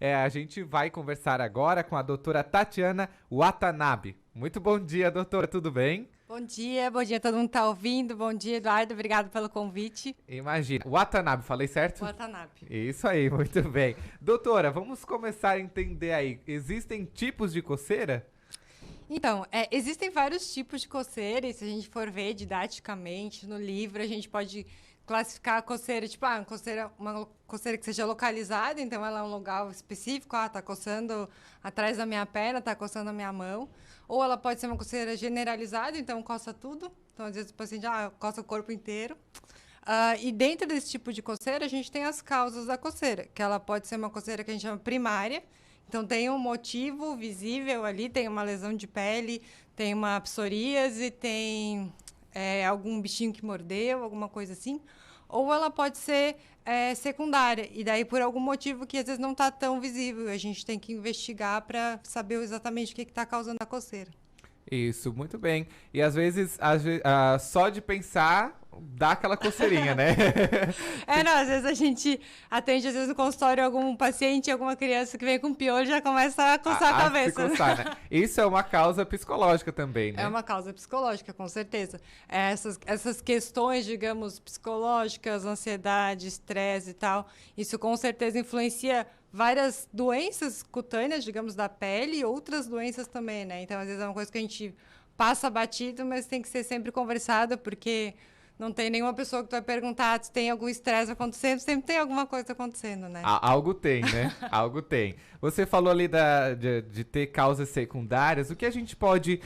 A gente vai conversar agora com a doutora Tatiana Watanabe. Muito bom dia, doutora, tudo bem? Bom dia todo mundo que tá ouvindo. Bom dia, Eduardo, obrigado pelo convite. Imagina. Watanabe, falei certo? Watanabe. Isso aí, muito bem. Doutora, vamos começar a entender aí. Existem tipos de coceira? Então, existem vários tipos de coceira, e se a gente for ver didaticamente no livro, a gente pode classificar a coceira, tipo, uma coceira que seja localizada, então ela é um lugar específico, tá coçando atrás da minha perna, tá coçando a minha mão. Ou ela pode ser uma coceira generalizada, então coça tudo. Então, às vezes, o paciente coça o corpo inteiro. E dentro desse tipo de coceira, a gente tem as causas da coceira, que ela pode ser uma coceira que a gente chama primária. Então, tem um motivo visível ali, tem uma lesão de pele, tem uma psoríase, tem algum bichinho que mordeu, alguma coisa assim. Ou ela pode ser secundária, e daí por algum motivo que às vezes não está tão visível. A gente tem que investigar para saber exatamente o que está causando a coceira. Isso, muito bem. E às vezes, só de pensar, dá aquela coceirinha, né? Às vezes a gente atende, às vezes, no consultório, algum paciente, alguma criança que vem com piolho, já começa a coçar a cabeça. Coçar, né? Isso é uma causa psicológica também, né? É uma causa psicológica, com certeza. Essas questões, digamos, psicológicas, ansiedade, estresse e tal, isso com certeza influencia várias doenças cutâneas, digamos, da pele e outras doenças também, né? Então, às vezes é uma coisa que a gente passa batido, mas tem que ser sempre conversada, porque não tem nenhuma pessoa que tu vai perguntar se tem algum estresse acontecendo, sempre tem alguma coisa acontecendo, né? Algo tem, né? Algo tem. Você falou ali de ter causas secundárias. O que a gente pode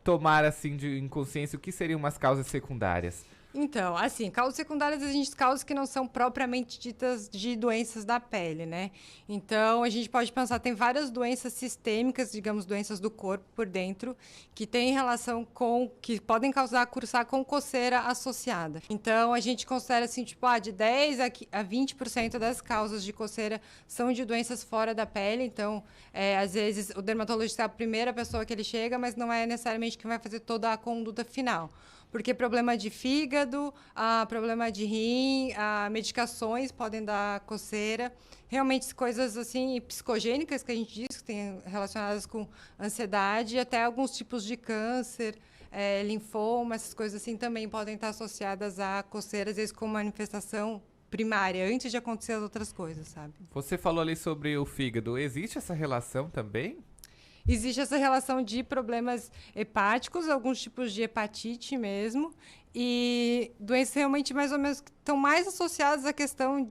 tomar, assim, de inconsciência? O que seriam umas causas secundárias? Então, assim, causas secundárias, a gente causas que não são propriamente ditas de doenças da pele, né? Então, a gente pode pensar, tem várias doenças sistêmicas, digamos, doenças do corpo por dentro, que têm relação que podem cursar com coceira associada. Então, a gente considera assim, tipo, de 10 a 20% das causas de coceira são de doenças fora da pele. Então, às vezes, o dermatologista é a primeira pessoa que ele chega, mas não é necessariamente quem vai fazer toda a conduta final. Porque problema de fígado, problema de rim, medicações podem dar coceira. Realmente coisas assim psicogênicas que a gente diz, que tem relacionadas com ansiedade, até alguns tipos de câncer, linfoma, essas coisas assim também podem estar associadas a coceira, às vezes com manifestação primária, antes de acontecer as outras coisas, sabe? Você falou ali sobre o fígado. Existe essa relação também? Existe essa relação de problemas hepáticos, alguns tipos de hepatite mesmo, e doenças realmente mais ou menos que estão mais associadas à questão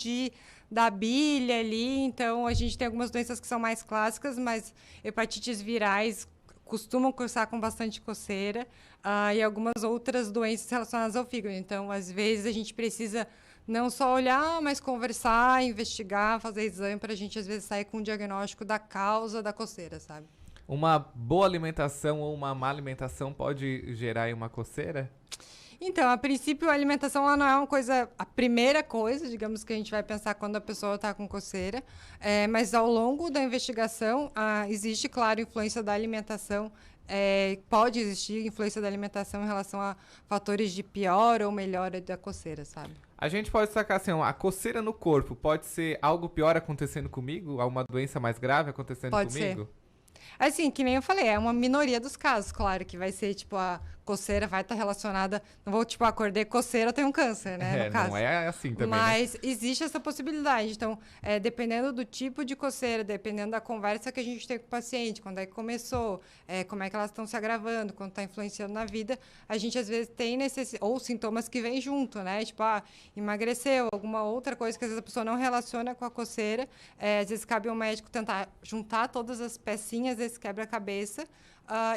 da bile ali. Então, a gente tem algumas doenças que são mais clássicas, mas hepatites virais costumam cursar com bastante coceira, e algumas outras doenças relacionadas ao fígado. Então, às vezes, a gente precisa não só olhar, mas conversar, investigar, fazer exame, para a gente, às vezes, sair com um diagnóstico da causa da coceira, sabe? Uma boa alimentação ou uma má alimentação pode gerar aí uma coceira? Então, a princípio, a alimentação ela não é uma coisa, a primeira coisa, digamos, que a gente vai pensar quando a pessoa está com coceira, mas ao longo da investigação, existe, claro, influência da alimentação, pode existir influência da alimentação em relação a fatores de pior ou melhora da coceira, sabe? A gente pode sacar assim, a coceira no corpo pode ser algo pior acontecendo comigo? Uma doença mais grave acontecendo pode comigo? Ser. Assim, que nem eu falei, é uma minoria dos casos, claro, que vai ser, tipo, a coceira vai estar relacionada, não vou, tipo, acordei coceira, eu tenho um câncer, né, no caso. Não é assim também, mas né? existe essa possibilidade. Então, dependendo do tipo de coceira, dependendo da conversa que a gente tem com o paciente, quando é que começou, como é que elas estão se agravando, quando está influenciando na vida, a gente, às vezes, tem ou sintomas que vêm junto, né, tipo, emagreceu, alguma outra coisa que, às vezes, a pessoa não relaciona com a coceira, às vezes, cabe ao médico tentar juntar todas as pecinhas desse quebra-cabeça,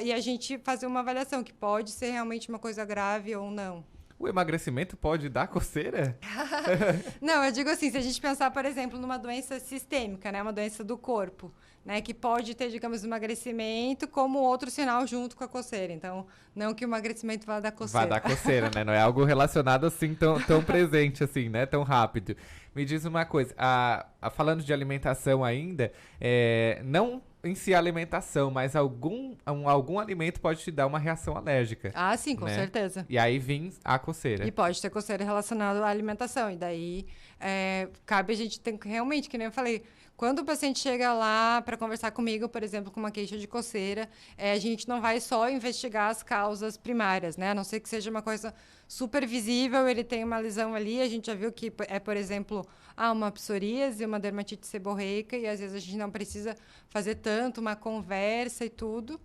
e a gente fazer uma avaliação, que pode ser realmente uma coisa grave ou não. O emagrecimento pode dar coceira? Não, eu digo assim, se a gente pensar, por exemplo, numa doença sistêmica, né, uma doença do corpo, né, que pode ter, digamos, emagrecimento como outro sinal junto com a coceira. Então, não que o emagrecimento vá dar coceira. Vai dar coceira, né? Não é algo relacionado assim, tão presente assim, né? Tão rápido. Me diz uma coisa, falando de alimentação ainda, não em si a alimentação, mas algum alimento pode te dar uma reação alérgica. Ah, sim, com certeza. E aí vem a coceira. E pode ter coceira relacionada à alimentação. E daí, cabe a gente ter realmente, que nem eu falei, Quando o paciente chega lá para conversar comigo, por exemplo, com uma queixa de coceira, a gente não vai só investigar as causas primárias, né? A não ser que seja uma coisa super visível, ele tem uma lesão ali, a gente já viu que é, por exemplo, uma psoríase, uma dermatite seborreica, e às vezes a gente não precisa fazer tanto, uma conversa e tudo.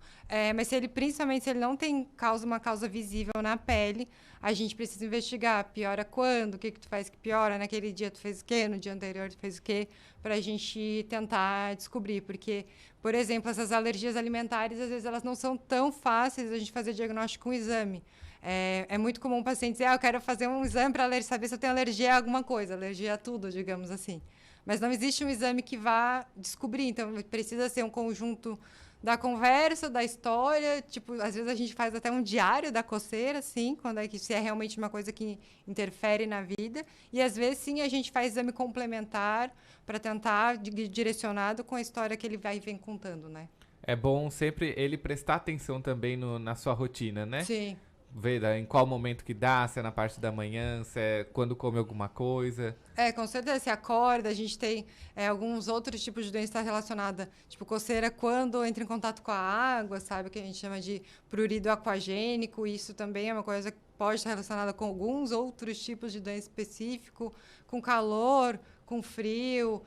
Mas principalmente se ele não tem uma causa visível na pele, a gente precisa investigar. Piora quando? O que tu faz que piora? Naquele dia tu fez o quê? No dia anterior tu fez o quê? Para a gente tentar descobrir. Porque, por exemplo, essas alergias alimentares, às vezes elas não são tão fáceis a gente fazer diagnóstico com exame. É muito comum o paciente dizer, eu quero fazer um exame para saber se eu tenho alergia a alguma coisa, alergia a tudo, digamos assim. Mas não existe um exame que vá descobrir, então precisa ser um conjunto da conversa, da história, tipo, às vezes a gente faz até um diário da coceira, sim, quando se é realmente uma coisa que interfere na vida, e às vezes sim a gente faz exame complementar para tentar direcionado com a história que ele vem contando, né? É bom sempre ele prestar atenção também na sua rotina, né? Sim. Ver em qual momento que dá, se é na parte da manhã, se é quando come alguma coisa. Com certeza, se acorda, a gente tem alguns outros tipos de doença relacionada, tipo coceira quando entra em contato com a água, sabe, que a gente chama de prurido aquagênico, isso também é uma coisa que pode estar relacionada com alguns outros tipos de doença específico, com calor, com frio,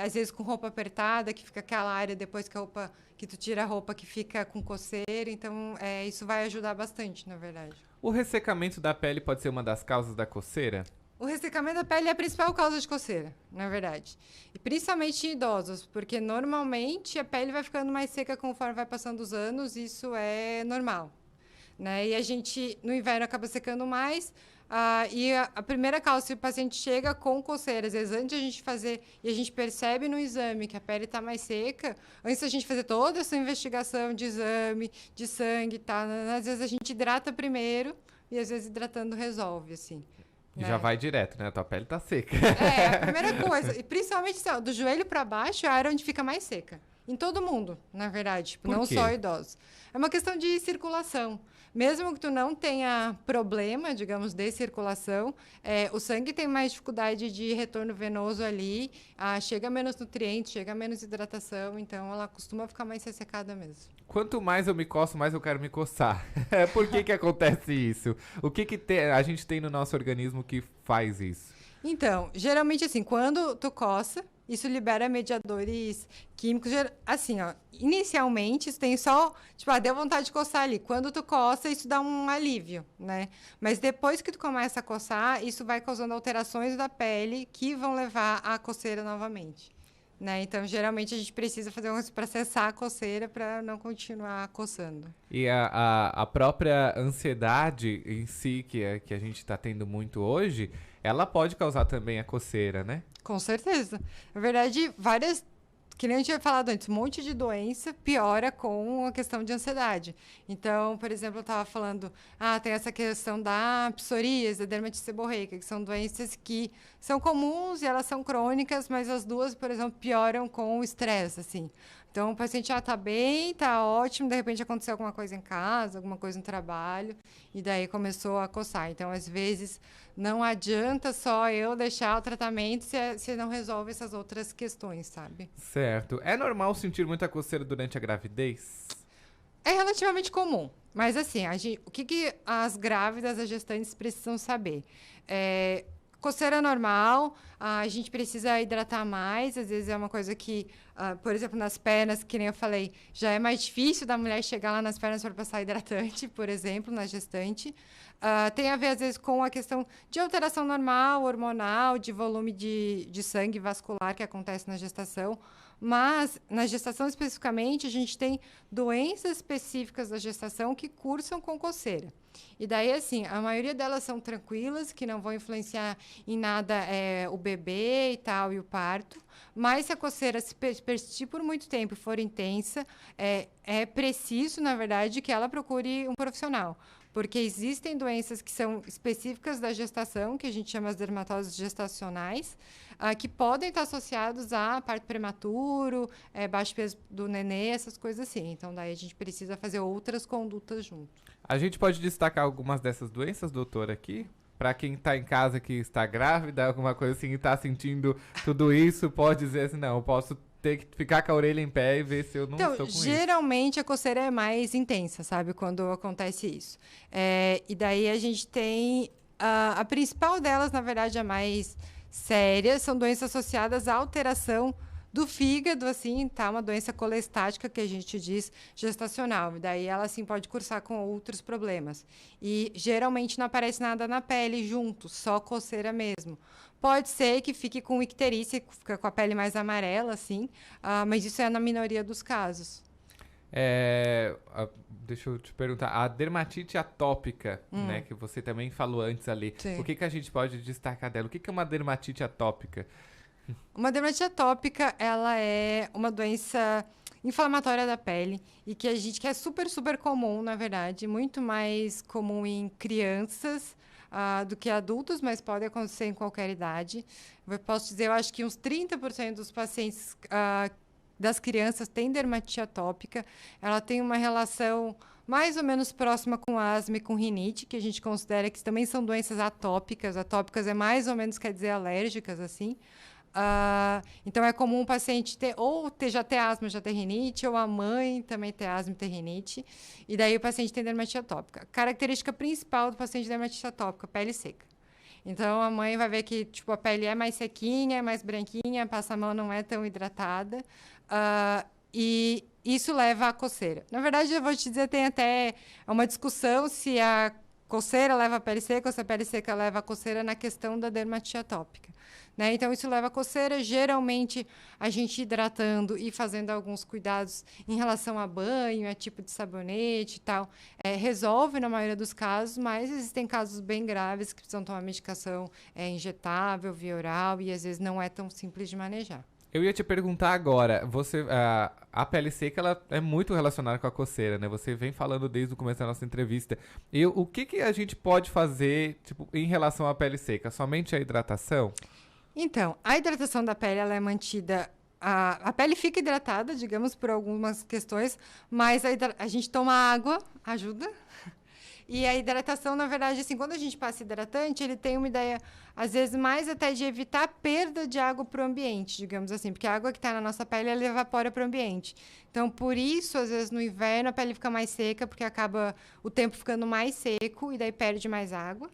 às vezes com roupa apertada, que fica aquela área depois que tu tira a roupa que fica com coceira, então isso vai ajudar bastante, na verdade. O ressecamento da pele pode ser uma das causas da coceira? O ressecamento da pele é a principal causa de coceira, na verdade. E principalmente em idosos, porque normalmente a pele vai ficando mais seca conforme vai passando os anos, isso é normal. Né? E a gente, no inverno, acaba secando mais. E a primeira causa, se o paciente chega com coceira, às vezes antes de a gente fazer, e a gente percebe no exame que a pele está mais seca, antes da gente fazer toda essa investigação de exame, de sangue, tá? Às vezes a gente hidrata primeiro, e às vezes hidratando resolve, assim. E já vai direto, né? A tua pele tá seca. A primeira coisa. E principalmente assim, do joelho para baixo é a área onde fica mais seca. Em todo mundo, na verdade. Tipo, não só idosos. É uma questão de circulação. Mesmo que tu não tenha problema, digamos, de circulação, o sangue tem mais dificuldade de retorno venoso ali, chega menos nutrientes, chega menos hidratação, então ela costuma ficar mais ressecada mesmo. Quanto mais eu me coço, mais eu quero me coçar. Por que acontece isso? O que a gente tem no nosso organismo que faz isso? Então, geralmente assim, quando tu coça, isso libera mediadores químicos. Assim, ó, inicialmente isso tem só, tipo, deu vontade de coçar ali. Quando tu coça, isso dá um alívio, né? Mas depois que tu começa a coçar, isso vai causando alterações da pele que vão levar à coceira novamente. Né? Então, geralmente, a gente precisa fazer um para cessar a coceira para não continuar coçando. E a própria ansiedade em si, que a gente está tendo muito hoje, ela pode causar também a coceira, né? Com certeza. Na verdade, que nem eu tinha falado antes, um monte de doença piora com a questão de ansiedade. Então, por exemplo, eu estava falando, tem essa questão da psoríase, da dermatite seborreica, que são doenças que são comuns e elas são crônicas, mas as duas, por exemplo, pioram com o estresse, assim. Então, o paciente já está bem, está ótimo, de repente aconteceu alguma coisa em casa, alguma coisa no trabalho, e daí começou a coçar. Então, às vezes, não adianta só eu deixar o tratamento se não resolve essas outras questões, sabe? Certo. É normal sentir muita coceira durante a gravidez? É relativamente comum. Mas, assim, o que as grávidas, as gestantes precisam saber? Coceira normal, a gente precisa hidratar mais, às vezes é uma coisa que, por exemplo, nas pernas, que nem eu falei, já é mais difícil da mulher chegar lá nas pernas para passar hidratante, por exemplo, na gestante. Tem a ver, às vezes, com a questão de alteração normal, hormonal, de volume de sangue vascular que acontece na gestação. Mas, na gestação especificamente, a gente tem doenças específicas da gestação que cursam com coceira. E daí, assim, a maioria delas são tranquilas, que não vão influenciar em nada o bebê e tal, e o parto. Mas se a coceira se persistir por muito tempo e for intensa, é preciso, na verdade, que ela procure um profissional. Porque existem doenças que são específicas da gestação, que a gente chama de dermatoses gestacionais, que podem estar associados a parto prematuro, baixo peso do nenê, essas coisas assim. Então, daí a gente precisa fazer outras condutas junto. A gente pode destacar algumas dessas doenças, doutor, aqui? Pra quem tá em casa que está grávida, alguma coisa assim, e tá sentindo tudo isso, pode dizer assim, não, eu posso ter que ficar com a orelha em pé e ver se eu não estou com isso. Geralmente a coceira é mais intensa, sabe? Quando acontece isso. E daí a gente tem... A principal delas, na verdade, a mais séria, são doenças associadas à alteração do fígado, assim, tá? Uma doença colestática, que a gente diz gestacional. E daí ela, assim, pode cursar com outros problemas. E geralmente não aparece nada na pele junto, só coceira mesmo. Pode ser que fique com icterícia, fica com a pele mais amarela, assim, mas isso é na minoria dos casos. Deixa eu te perguntar, a dermatite atópica, né, que você também falou antes ali, Sim. o que a gente pode destacar dela? O que é uma dermatite atópica? Uma dermatite atópica, ela é uma doença inflamatória da pele e que é super, super comum, na verdade, muito mais comum em crianças do que adultos, mas pode acontecer em qualquer idade. Eu posso dizer, eu acho que uns 30% dos pacientes das crianças têm dermatite atópica. Ela tem uma relação mais ou menos próxima com asma e com rinite, que a gente considera que também são doenças atópicas. Atópicas é mais ou menos, quer dizer, alérgicas, assim. Então, é comum o paciente já ter asma, já ter rinite, ou a mãe também ter asma e ter rinite. E daí o paciente tem dermatite atópica. Característica principal do paciente de dermatite atópica, pele seca. Então, a mãe vai ver que tipo, a pele é mais sequinha, é mais branquinha, passa a mão, não é tão hidratada. E isso leva à coceira. Na verdade, eu vou te dizer, tem até uma discussão se a coceira leva a pele seca ou se a pele seca leva a coceira na questão da dermatite atópica. Né? Então, isso leva a coceira. Geralmente, a gente hidratando e fazendo alguns cuidados em relação a banho, a tipo de sabonete e tal, resolve na maioria dos casos, mas existem casos bem graves que precisam tomar medicação injetável, via oral, e às vezes não é tão simples de manejar. Eu ia te perguntar agora, a pele seca ela é muito relacionada com a coceira, né? Você vem falando desde o começo da nossa entrevista. E o que a gente pode fazer tipo, em relação à pele seca? Somente a hidratação? Então, a hidratação da pele ela é mantida. A pele fica hidratada, digamos, por algumas questões, mas a gente toma água, ajuda. E a hidratação, na verdade, assim, quando a gente passa hidratante, ele tem uma ideia, às vezes, mais até de evitar a perda de água para o ambiente, digamos assim, porque a água que está na nossa pele, ela evapora para o ambiente. Então, por isso, às vezes, no inverno, a pele fica mais seca, porque acaba o tempo ficando mais seco e daí perde mais água.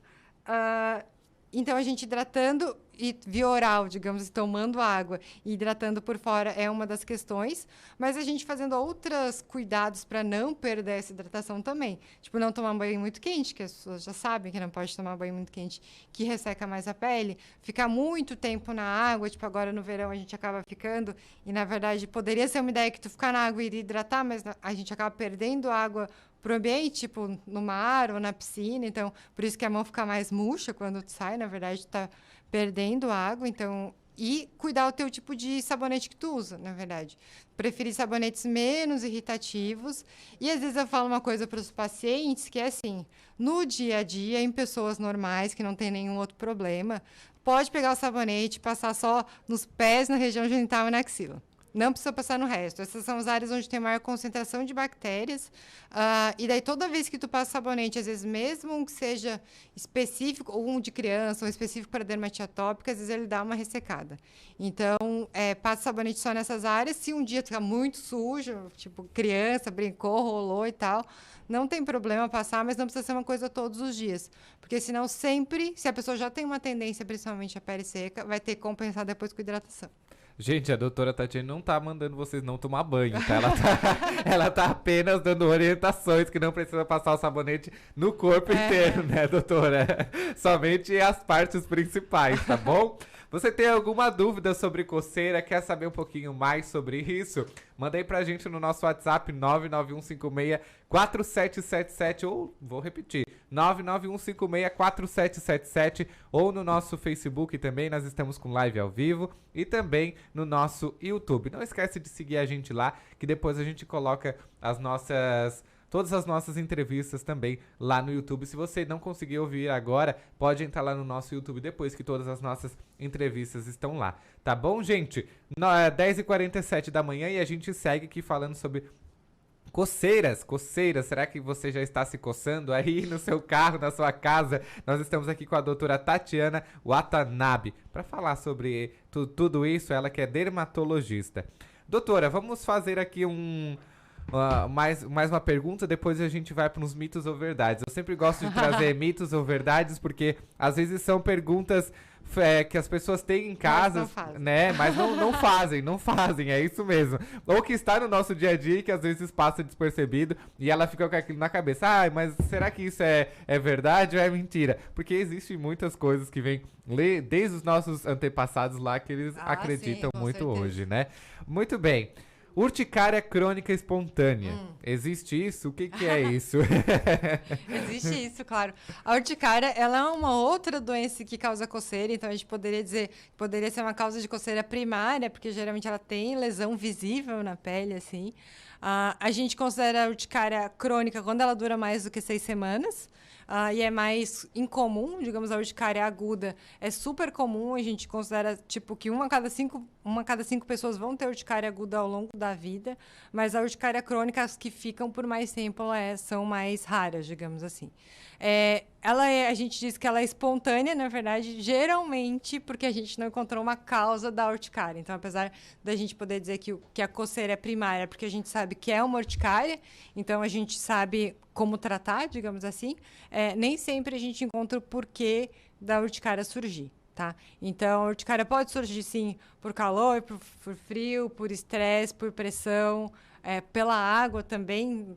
Então, a gente hidratando e via oral, digamos, tomando água e hidratando por fora é uma das questões, mas a gente fazendo outros cuidados para não perder essa hidratação também. Tipo, não tomar banho muito quente, que as pessoas já sabem que não pode tomar banho muito quente, que resseca mais a pele. Ficar muito tempo na água, tipo, agora no verão a gente acaba ficando, e na verdade poderia ser uma ideia que tu ficar na água e iria hidratar, mas a gente acaba perdendo água pro ambiente, tipo, no mar ou na piscina, então, por isso que a mão fica mais murcha quando tu sai, na verdade, tu tá perdendo água, então... E cuidar o teu tipo de sabonete que tu usa, na verdade. Preferir sabonetes menos irritativos. E, às vezes, eu falo uma coisa para os pacientes, que é assim, no dia a dia, em pessoas normais, que não tem nenhum outro problema, pode pegar o sabonete e passar só nos pés, na região genital e na axila. Não precisa passar no resto. Essas são as áreas onde tem maior concentração de bactérias. E daí, toda vez que tu passa sabonete, às vezes, mesmo um que seja específico, ou um de criança, ou específico para dermatite atópica, às vezes ele dá uma ressecada. Então, passa sabonete só nessas áreas. Se um dia tu ficar muito sujo, tipo, criança, brincou, rolou e tal, não tem problema passar, mas não precisa ser uma coisa todos os dias. Porque senão sempre, se a pessoa já tem uma tendência, principalmente a pele seca, vai ter que compensar depois com hidratação. Gente, a doutora Tatiane não tá mandando vocês não tomar banho, tá? Ela tá apenas dando orientações que não precisa passar o sabonete no corpo inteiro, né, doutora? Somente as partes principais, tá bom? Você tem alguma dúvida sobre coceira, quer saber um pouquinho mais sobre isso? Manda aí pra gente no nosso WhatsApp 991564777 ou, vou repetir, 991564777 ou no nosso Facebook também, nós estamos com live ao vivo e também no nosso YouTube. Não esquece de seguir a gente lá, que depois a gente coloca todas as nossas entrevistas também lá no YouTube. Se você não conseguir ouvir agora, pode entrar lá no nosso YouTube depois que todas as nossas entrevistas estão lá. Tá bom, gente? 10h47 da manhã e a gente segue aqui falando sobre Coceiras, será que você já está se coçando aí no seu carro, na sua casa? Nós estamos aqui com a doutora Tatiana Watanabe para falar sobre tudo isso, ela que é dermatologista. Doutora, vamos fazer aqui mais uma pergunta, depois a gente vai para uns mitos ou verdades. Eu sempre gosto de trazer mitos ou verdades, porque às vezes são perguntas que as pessoas têm em casa, né? Mas não fazem, é isso mesmo. Ou que está no nosso dia a dia e que às vezes passa despercebido e ela fica com aquilo na cabeça. Mas será que isso é verdade ou é mentira? Porque existem muitas coisas que vêm desde os nossos antepassados lá que eles acreditam sim, muito certeza. Hoje, né? Muito bem. Urticária crônica espontânea. Existe isso? O que é isso? Existe isso, claro. A urticária, ela é uma outra doença que causa coceira, então a gente poderia dizer que poderia ser uma causa de coceira primária, porque geralmente ela tem lesão visível na pele, assim. A gente considera a urticária crônica quando ela dura mais do que 6 semanas. E é mais incomum, digamos, a urticária aguda é super comum, a gente considera tipo que uma a cada cinco pessoas vão ter urticária aguda ao longo da vida, mas a urticária crônica, as que ficam por mais tempo, são mais raras, digamos assim. A gente diz que ela é espontânea, na verdade, geralmente porque a gente não encontrou uma causa da urticária. Então, apesar da gente poder dizer que a coceira é primária, porque a gente sabe que é uma urticária, então a gente sabe como tratar, digamos assim, nem sempre a gente encontra o porquê da urticária surgir. Tá? Então, a urticária pode surgir, sim, por calor, por frio, por estresse, por pressão, pela água também.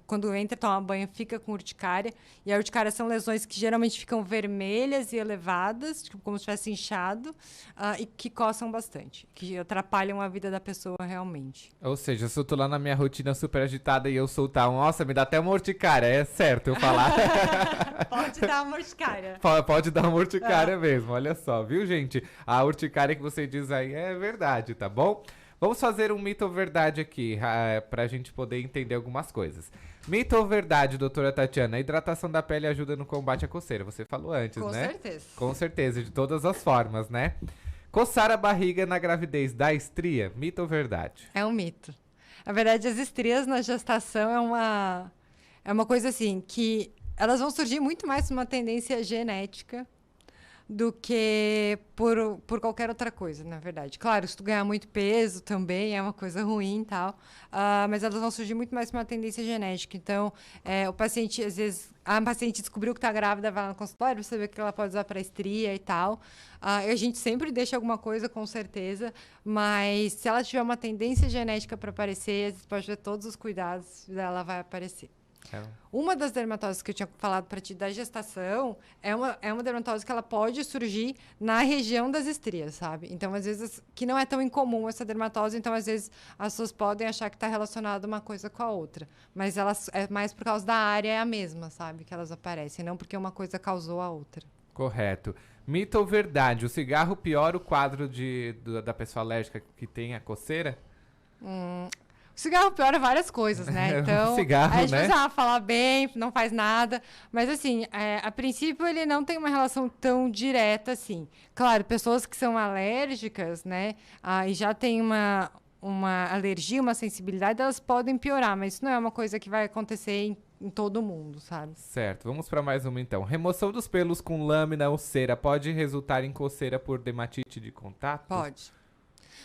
Quando entra tomar banho, fica com urticária. E a urticária são lesões que geralmente ficam vermelhas e elevadas, tipo, como se tivesse inchado, e que coçam bastante, que atrapalham a vida da pessoa realmente. Ou seja, se eu tô lá na minha rotina super agitada e eu soltar nossa, me dá até uma urticária, é certo eu falar. Pode dar uma urticária. Pode dar uma urticária mesmo, olha só, viu, gente? A urticária que você diz aí é verdade, tá bom? Vamos fazer um mito ou verdade aqui, pra gente poder entender algumas coisas. Mito ou verdade, doutora Tatiana? A hidratação da pele ajuda no combate à coceira. Você falou antes, né? Com certeza. Com certeza, de todas as formas, né? Coçar a barriga na gravidez dá estria? Mito ou verdade? É um mito. Na verdade, as estrias na gestação é uma coisa assim, que elas vão surgir muito mais por uma tendência genética do que por qualquer outra coisa, na verdade. Claro, se tu ganhar muito peso também é uma coisa ruim e tal, mas elas vão surgir muito mais por uma tendência genética. Então, o paciente, às vezes, a paciente descobriu que está grávida, vai lá no consultório para saber que ela pode usar para estria e tal. A gente sempre deixa alguma coisa, com certeza, mas se ela tiver uma tendência genética para aparecer, às vezes pode ter todos os cuidados, ela vai aparecer. Uma das dermatoses que eu tinha falado para ti da gestação é uma dermatose que ela pode surgir na região das estrias, sabe? Então, às vezes, que não é tão incomum essa dermatose, então, às vezes, as pessoas podem achar que está relacionada uma coisa com a outra. Mas é mais por causa da área, é a mesma, sabe? Que elas aparecem, não porque uma coisa causou a outra. Correto. Mito ou verdade? O cigarro piora o quadro da pessoa alérgica que tem a coceira? O cigarro piora várias coisas, né? Então, cigarro, a gente né? precisa falar bem, não faz nada. Mas, assim, a princípio, ele não tem uma relação tão direta assim. Claro, pessoas que são alérgicas, né? E já tem uma alergia, uma sensibilidade, elas podem piorar. Mas isso não é uma coisa que vai acontecer em todo mundo, sabe? Certo. Vamos para mais uma, então. Remoção dos pelos com lâmina ou cera pode resultar em coceira por dermatite de contato? Pode.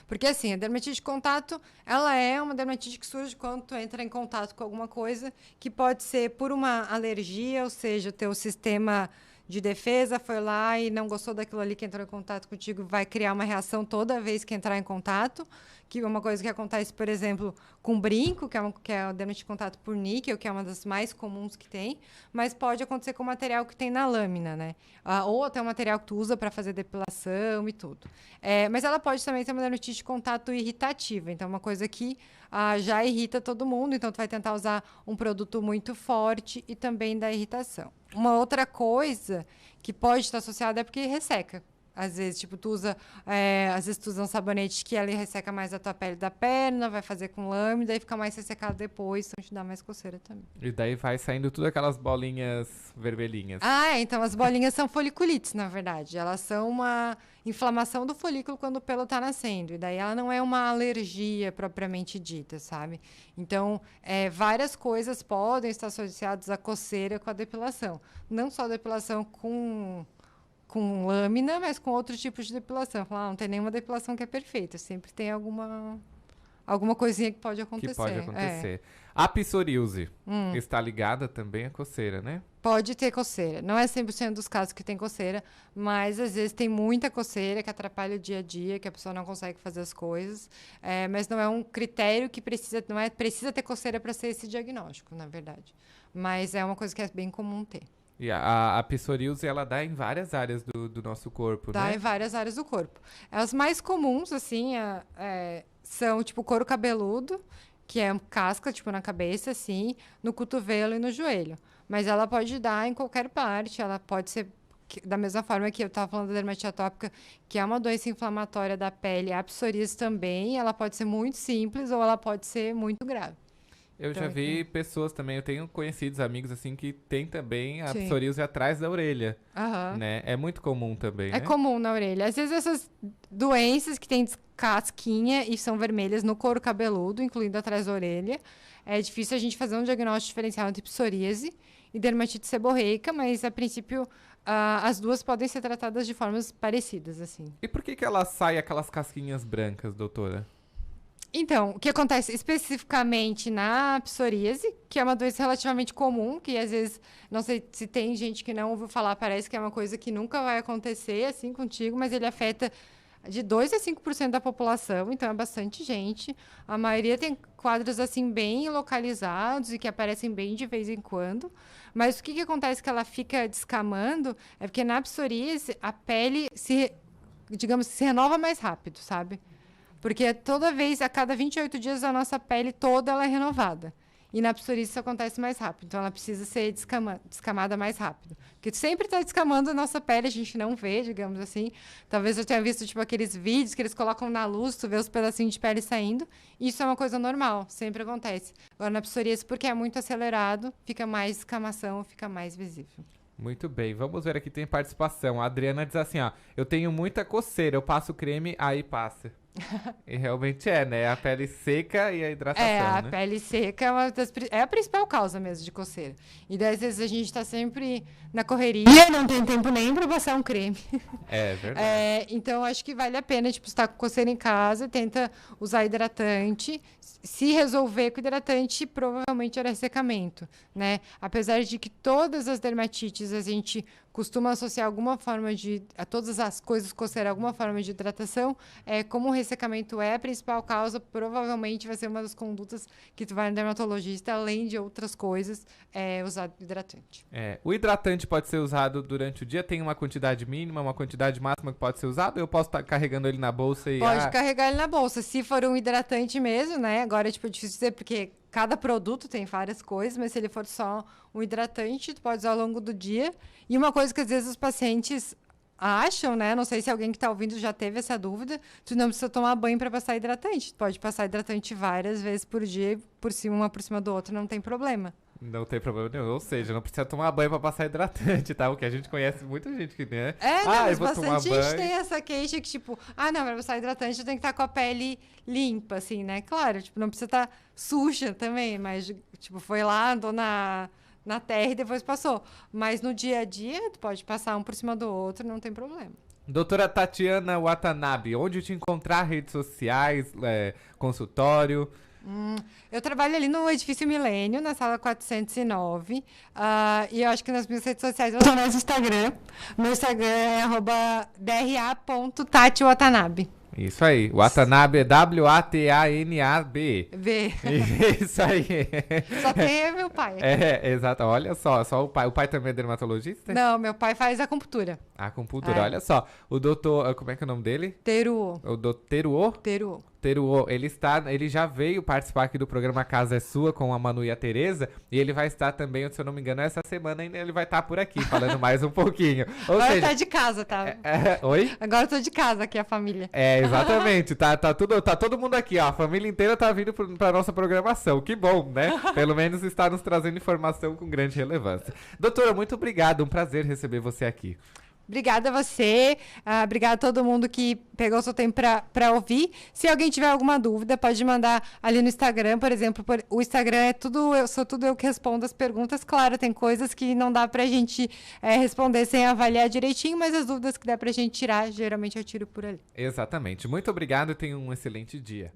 Porque, assim, a dermatite de contato, ela é uma dermatite que surge quando tu entra em contato com alguma coisa, que pode ser por uma alergia, ou seja, o teu sistema de defesa foi lá e não gostou daquilo ali que entrou em contato contigo, vai criar uma reação toda vez que entrar em contato, que é uma coisa que acontece, por exemplo, com brinco, que é o dermatite de contato por níquel, que é uma das mais comuns que tem, mas pode acontecer com o material que tem na lâmina, né? Ou até o material que tu usa para fazer depilação e tudo. Mas ela pode também ter uma dermatite de contato irritativa, então é uma coisa que já irrita todo mundo, então tu vai tentar usar um produto muito forte e também dá irritação. Uma outra coisa que pode estar associada é porque resseca. Às vezes, tipo, às vezes tu usa um sabonete que ele resseca mais a tua pele da perna, vai fazer com lâmina, e fica mais ressecado depois, então te dá mais coceira também. E daí vai saindo tudo aquelas bolinhas vermelhinhas. Então as bolinhas são foliculites, na verdade. Elas são uma inflamação do folículo quando o pelo está nascendo. E daí ela não é uma alergia propriamente dita, sabe? Então, várias coisas podem estar associadas à coceira com a depilação. Não só a depilação com lâmina, mas com outros tipos de depilação. Falar, não tem nenhuma depilação que é perfeita. Sempre tem alguma coisinha que pode acontecer. Que pode acontecer. A psoríase está ligada também à coceira, né? Pode ter coceira. Não é 100% dos casos que tem coceira, mas às vezes tem muita coceira que atrapalha o dia a dia, que a pessoa não consegue fazer as coisas. Mas não é um critério que precisa ter coceira para ser esse diagnóstico, na verdade. Mas é uma coisa que é bem comum ter. E a psoríase, ela dá em várias áreas do nosso corpo, né? Dá em várias áreas do corpo. As mais comuns, assim, são, tipo, couro cabeludo, que é casca, tipo, na cabeça, assim, no cotovelo e no joelho. Mas ela pode dar em qualquer parte, ela pode ser, da mesma forma que eu estava falando da dermatite atópica, que é uma doença inflamatória da pele, a psoríase também, ela pode ser muito simples ou ela pode ser muito grave. Eu já vi pessoas também, eu tenho conhecidos, amigos, assim, que tem também a Sim. psoríase atrás da orelha, Aham. né? É muito comum também, né? É comum na orelha. Às vezes essas doenças que têm casquinha e são vermelhas no couro cabeludo, incluindo atrás da orelha, é difícil a gente fazer um diagnóstico diferencial entre psoríase e dermatite seborreica, mas a princípio as duas podem ser tratadas de formas parecidas, assim. E por que ela sai aquelas casquinhas brancas, doutora? Então, o que acontece especificamente na psoríase, que é uma doença relativamente comum, que às vezes, não sei se tem gente que não ouviu falar, parece que é uma coisa que nunca vai acontecer assim contigo, mas ele afeta de 2 a 5% da população, então é bastante gente. A maioria tem quadros assim bem localizados e que aparecem bem de vez em quando. Mas o que acontece que ela fica descamando é porque na psoríase a pele se renova mais rápido, sabe? Porque toda vez, a cada 28 dias, a nossa pele toda ela é renovada. E na psoríase isso acontece mais rápido. Então, ela precisa ser descamada mais rápido. Porque sempre está descamando a nossa pele, a gente não vê, digamos assim. Talvez eu tenha visto, tipo, aqueles vídeos que eles colocam na luz, tu vê os pedacinhos de pele saindo. Isso é uma coisa normal, sempre acontece. Agora, na psoríase, porque é muito acelerado, fica mais descamação, fica mais visível. Muito bem, vamos ver aqui, tem participação. A Adriana diz assim, ó, eu tenho muita coceira, eu passo creme, aí passa. E realmente né? A pele seca e a hidratação, a né? pele seca é a principal causa mesmo de coceira. E daí, às vezes, a gente tá sempre na correria, não tem tempo nem para passar um creme. É verdade. Então, acho que vale a pena, tipo, estar com coceira em casa, tenta usar hidratante. Se resolver com hidratante, provavelmente era ressecamento, né? Apesar de que todas as dermatites a gente costuma associar alguma forma a todas as coisas coceira, alguma forma de hidratação, como o ressecamento é a principal causa, provavelmente vai ser uma das condutas que tu vai no dermatologista, além de outras coisas, usar hidratante. O hidratante pode ser usado durante o dia? Tem uma quantidade mínima, uma quantidade máxima que pode ser usado? Ou eu posso estar carregando ele na bolsa e... Pode carregar ele na bolsa. Se for um hidratante mesmo, né? Agora é difícil dizer, porque cada produto tem várias coisas, mas se ele for só um hidratante, tu pode usar ao longo do dia. E uma coisa que às vezes os pacientes acham, né? Não sei se alguém que está ouvindo já teve essa dúvida, tu não precisa tomar banho para passar hidratante. Tu pode passar hidratante várias vezes por dia, uma por cima do outro, não tem problema. Não tem problema nenhum, ou seja, não precisa tomar banho pra passar hidratante, tá? O que a gente conhece muita gente que, né? Mas eu vou tomar bastante banho. gente tem essa queixa que, tipo, não, pra passar hidratante eu tenho que estar com a pele limpa, assim, né? Claro, tipo, não precisa estar suja também, mas, tipo, foi lá, andou na terra e depois passou. Mas no dia a dia, tu pode passar um por cima do outro, não tem problema. Doutora Tatiana Watanabe, onde te encontrar? Redes sociais, consultório? Eu trabalho ali no Edifício Milênio, na sala 409. E eu acho que nas minhas redes sociais eu estou no Instagram. Meu Instagram é @dra.tatiwatanabe. Isso aí. Watanabe é W-A-T-A-N-A-B. B. Isso aí. Só tem meu pai. Exato. Olha só o pai. O pai também é dermatologista? Não, meu pai faz acupuntura. Acupuntura, olha só. O doutor, como é que é o nome dele? Teruo. O doutor Teruo? Teruo, ele já veio participar aqui do programa Casa é Sua com a Manu e a Tereza, e ele vai estar também, se eu não me engano, essa semana ainda ele vai estar por aqui, falando mais um pouquinho. Agora seja, tá de casa, tá? Oi? Agora eu tô de casa aqui, a família. Exatamente, tá todo mundo aqui, ó, a família inteira tá vindo pra nossa programação, que bom, né? Pelo menos está nos trazendo informação com grande relevância. Doutora, muito obrigado, um prazer receber você aqui. Obrigada a você, obrigada a todo mundo que pegou o seu tempo para ouvir. Se alguém tiver alguma dúvida, pode mandar ali no Instagram, por exemplo. O Instagram é tudo, sou tudo eu que respondo as perguntas. Claro, tem coisas que não dá pra gente responder sem avaliar direitinho, mas as dúvidas que dá pra gente tirar, geralmente eu tiro por ali. Exatamente. Muito obrigado e tenha um excelente dia.